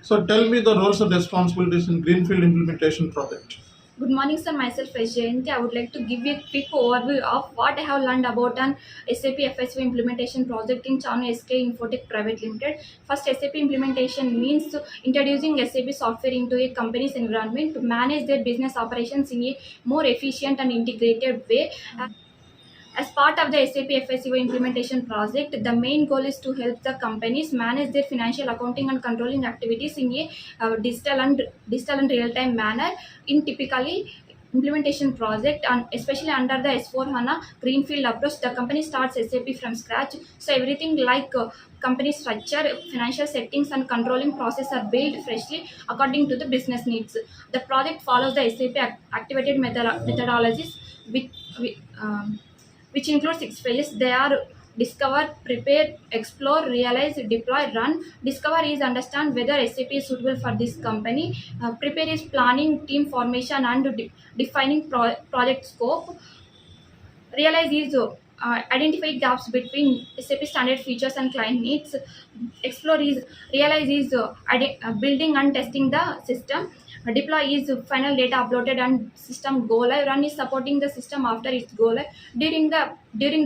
So tell me the roles and responsibilities in Greenfield implementation project. Good morning, sir. Myself is Jayanti. I would like to give you a quick overview of what I have learned about an SAP FSV implementation project in Chanu SK Infotech Private Limited. First, SAP implementation means introducing SAP software into a company's environment to manage their business operations in a more efficient and integrated way. As part of the SAP FSCO implementation project, the main goal is to help the companies manage their financial accounting and controlling activities in a digital and real-time manner. In typically implementation project, and especially under the S4 HANA greenfield approach, the company starts SAP from scratch. So everything like company structure, financial settings, and controlling process are built freshly according to the business needs. The project follows the SAP activated methodologies, which, which include six phases. They are discover, prepare, explore, realize, deploy, run. Discover is understand whether SAP is suitable for this company. Prepare is planning, team formation, and defining project scope. Realize is identify gaps between SAP standard features and client needs. Explore is realize is building and testing the system. Deploy is final data uploaded and system go live. Run is supporting the system after its go live. During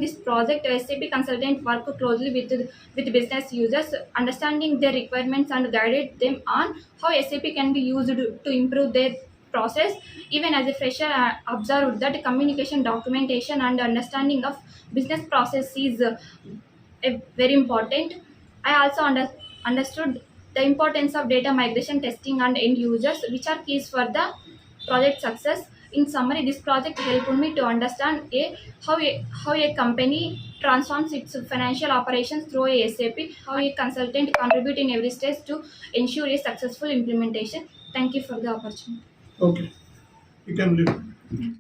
this project, SAP consultant work closely with business users, understanding their requirements and guided them on how SAP can be used to improve their process. Even as a fresher, I observed that communication, documentation, and understanding of business process is very important. I also understood the importance of data migration testing and end users, which are keys for the project success. In summary, this project helped me to understand how a company transforms its financial operations through a SAP, how a consultant contribute in every stage to ensure a successful implementation. Thank you for the opportunity. Okay, you can leave.